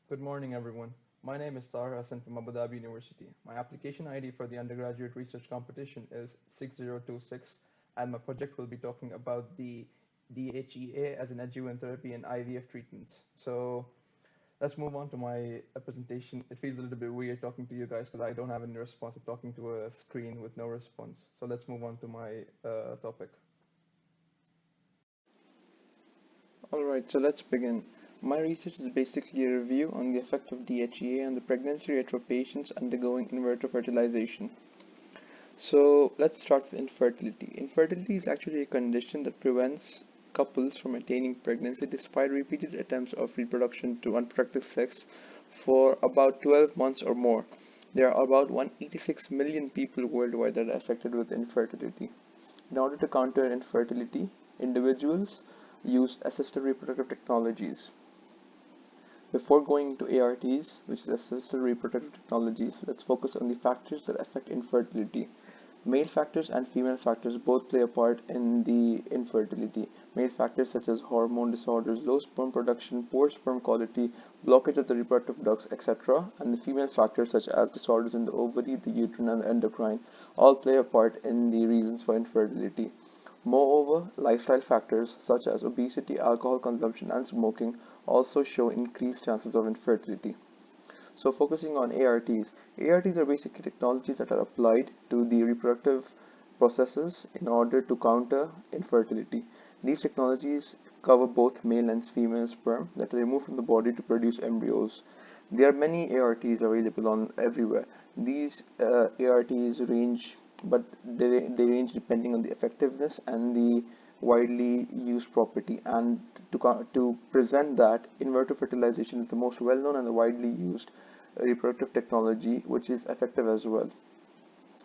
Good morning, everyone. My name is Tahir Hassan from Abu Dhabi University. My application ID for the undergraduate research competition is 6026, and my project will be talking about the DHEA as an adjuvant therapy in IVF treatments. So let's move on to my presentation. It feels a little bit weird talking to you guys because I don't have any response. I'm talking to a screen with no response. So let's move on to my topic. Alright, so let's begin. My research is basically a review on the effect of DHEA on the pregnancy rate for patients undergoing in vitro fertilization. So let's start with infertility. Infertility is actually a condition that prevents couples from attaining pregnancy despite repeated attempts of reproduction to unprotected sex for about 12 months or more. There are about 186 million people worldwide that are affected with infertility. In order to counter infertility, individuals use assisted reproductive technologies. Before going into ARTs, which is assisted reproductive technologies, let's focus on the factors that affect infertility. Male factors and female factors both play a part in the infertility. Male factors such as hormone disorders, low sperm production, poor sperm quality, blockage of the reproductive ducts, etc., and the female factors such as disorders in the ovary, the uterine, and the endocrine all play a part in the reasons for infertility. Moreover, lifestyle factors such as obesity, alcohol consumption, and smoking also show increased chances of infertility. So focusing on ARTs. ARTs are basically technologies that are applied to the reproductive processes in order to counter infertility. These technologies cover both male and female sperm that are removed from the body to produce embryos. There are many ARTs available on everywhere. These ARTs range, but they range depending on the effectiveness and the widely used property. And to present that, in vitro fertilization is the most well-known and the widely used reproductive technology, which is effective as well.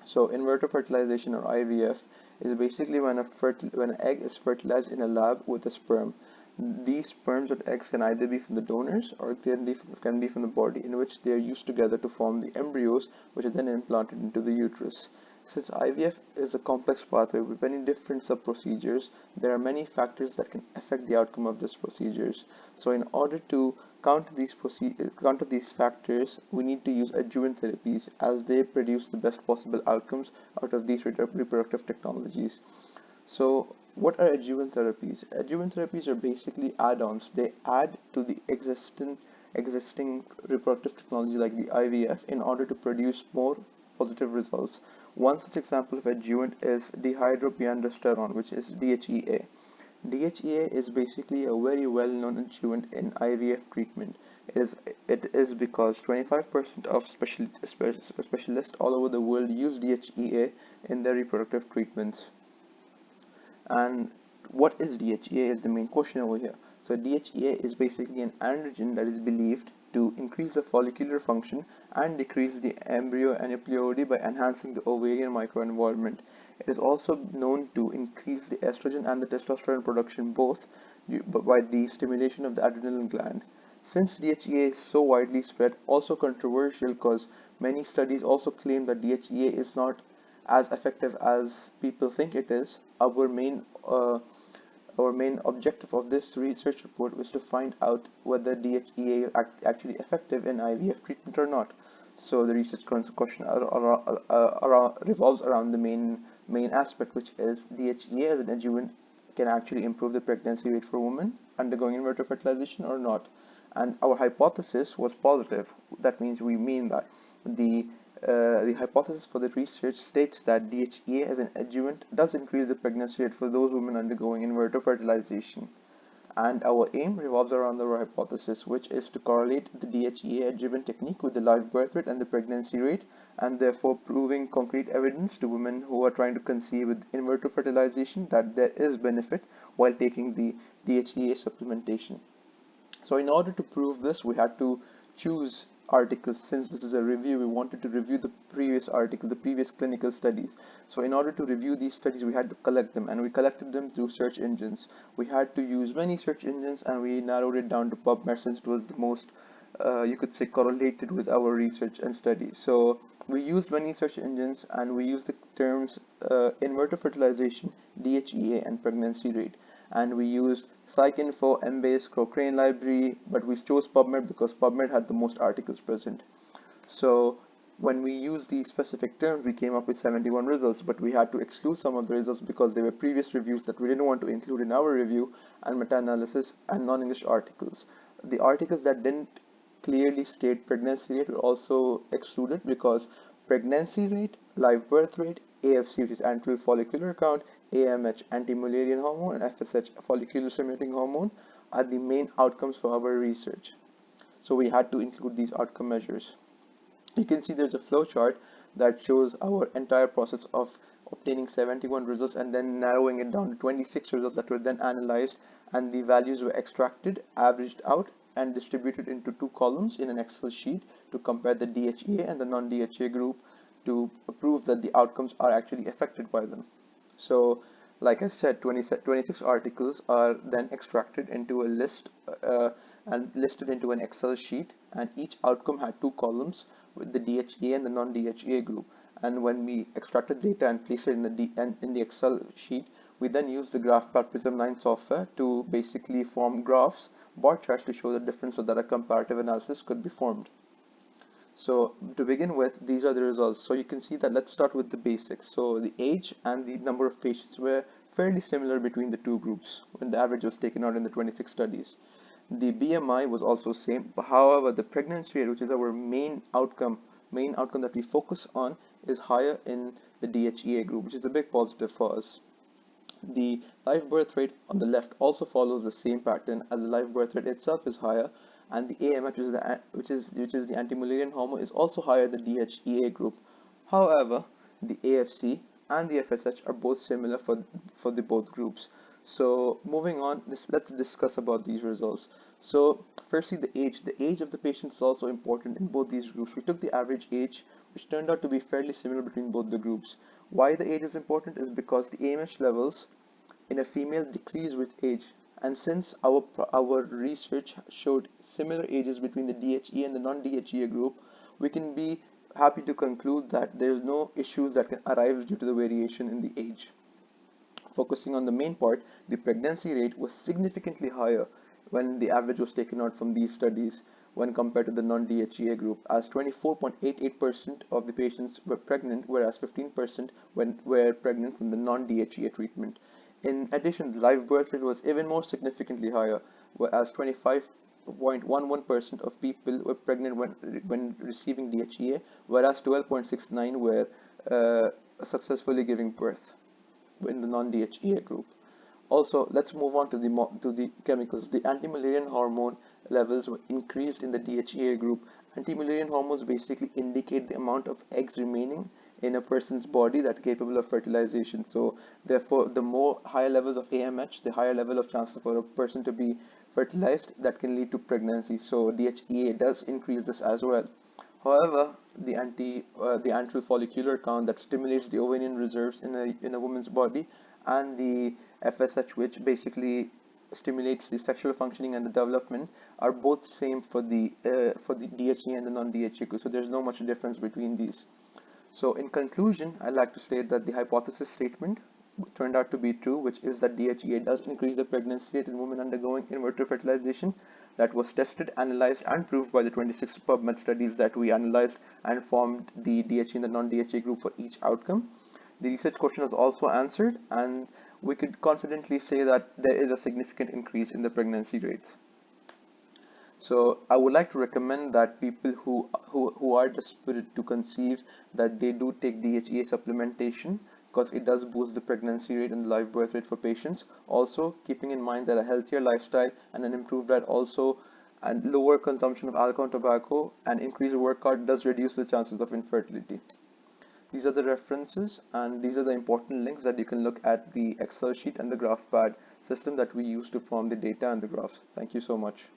So in vitro fertilization, or IVF, is basically when when an egg is fertilized in a lab with a sperm. These sperms or eggs can either be from the donors or can be from the body, in which they are used together to form the embryos, which are then implanted into the uterus. Since IVF is a complex pathway with many different sub-procedures, there are many factors that can affect the outcome of these procedures. So in order to counter these factors, we need to use adjuvant therapies as they produce the best possible outcomes out of these reproductive technologies. So what are adjuvant therapies? Adjuvant therapies are basically add-ons. They add to the existing reproductive technology like the IVF in order to produce more positive results. One such example of adjuvant is dihydropiandrosterone, which is DHEA. DHEA is basically a very well-known adjuvant in IVF treatment. It is because 25% of specialists all over the world use DHEA in their reproductive treatments. And what is DHEA is the main question over here. So DHEA is basically an androgen that is believed to increase the follicular function and decrease the embryo aneuploidy by enhancing the ovarian microenvironment. It is also known to increase the estrogen and the testosterone production both by the stimulation of the adrenal gland. Since DHEA is so widely spread, also controversial because many studies also claim that DHEA is not as effective as people think it is. Our main objective of this research report was to find out whether DHEA is actually effective in IVF treatment or not. So the research question revolves around the main aspect, which is DHEA as an adjuvant can actually improve the pregnancy rate for women undergoing in vitro fertilization or not. And our hypothesis was positive. That means we mean that the hypothesis for the research states that DHEA as an adjuvant does increase the pregnancy rate for those women undergoing in vitro fertilization. And our aim revolves around our hypothesis, which is to correlate the DHEA adjuvant technique with the live birth rate and the pregnancy rate, and therefore proving concrete evidence to women who are trying to conceive with in vitro fertilization that there is benefit while taking the DHEA supplementation. So in order to prove this, we had to choose articles. Since this is a review, we wanted to review the previous articles, the previous clinical studies. So in order to review these studies, we had to collect them, and we collected them through search engines. We had to use many search engines, and we narrowed it down to PubMed since it was the most you could say correlated with our research and studies. So we used many search engines, and we used the terms in vitro fertilization, DHEA, and pregnancy rate. and we used PsycInfo, Embase, Cochrane Library, but we chose PubMed because PubMed had the most articles present. So when we used these specific terms, we came up with 71 results, but we had to exclude some of the results because they were previous reviews that we didn't want to include in our review, and meta-analysis and non-English articles. The articles that didn't clearly state pregnancy rate were also excluded because pregnancy rate, live birth rate, AFC, which is anterior follicular count, AMH, anti-Mullerian hormone, and FSH, follicular stimulating hormone, are the main outcomes for our research. So we had to include these outcome measures. You can see there's a flow chart that shows our entire process of obtaining 71 results and then narrowing it down to 26 results that were then analyzed, and the values were extracted, averaged out, and distributed into two columns in an Excel sheet to compare the DHEA and the non-DHEA group to prove that the outcomes are actually affected by them. So like I said, 26 articles are then extracted into a list and listed into an Excel sheet, and each outcome had two columns with the DHEA and the non-DHEA group. And when we extracted data and placed it in the Excel sheet, we then used the GraphPad Prism 9 software to basically form graphs, bar charts, to show the difference so that a comparative analysis could be formed. So to begin with, these are the results. So you can see that let's start with the basics. So the age and the number of patients were fairly similar between the two groups when the average was taken out in the 26 studies. The BMI was also same. However, the pregnancy rate, which is our main outcome that we focus on, is higher in the DHEA group, which is a big positive for us. The live birth rate on the left also follows the same pattern, as the live birth rate itself is higher, and the AMH, which is the anti-Mullerian hormone, is also higher in the DHEA group. However, the AFC and the FSH are both similar for the both groups. So moving on, let's discuss about these results. So firstly, the age. The age of the patient is also important in both these groups. We took the average age, which turned out to be fairly similar between both the groups. Why the age is important is because the AMH levels in a female decrease with age, and since our research showed similar ages between the DHEA and the non-DHEA group, we can be happy to conclude that there is no issues that can arise due to the variation in the age. Focusing on the main part, the pregnancy rate was significantly higher when the average was taken out from these studies when compared to the non-DHEA group, as 24.88% of the patients were pregnant, whereas 15% were pregnant from the non-DHEA treatment. In addition, the live birth rate was even more significantly higher, whereas 25.11% of people were pregnant when receiving DHEA, whereas 12.69 were successfully giving birth in the non-DHEA group. Also, let's move on to the chemicals. The anti-Mullerian hormone levels were increased in the DHEA group. Anti-Mullerian hormones basically indicate the amount of eggs remaining in a person's body that are capable of fertilization. So therefore, the more higher levels of AMH, the higher level of chance for a person to be fertilized, that can lead to pregnancy. So DHEA does increase this as well. However, the anterior follicular count that stimulates the ovarian reserves in a woman's body, and the FSH, which basically stimulates the sexual functioning and the development, are both same for the DHEA and the non-DHEA group. So there's no much difference between these. So in conclusion, I'd like to state that the hypothesis statement turned out to be true, which is that DHEA does increase the pregnancy rate in women undergoing in vitro fertilization. That was tested, analyzed, and proved by the 26 PubMed studies that we analyzed and formed the DHEA and the non-DHEA group for each outcome. The research question was also answered, and we could confidently say that there is a significant increase in the pregnancy rates. So I would like to recommend that people who are desperate to conceive, that they do take DHEA supplementation, because it does boost the pregnancy rate and the live birth rate for patients. Also, keeping in mind that a healthier lifestyle and an improved diet also, and lower consumption of alcohol and tobacco and increased workout does reduce the chances of infertility. These are the references, and these are the important links that you can look at the Excel sheet and the GraphPad system that we use to form the data and the graphs. Thank you so much.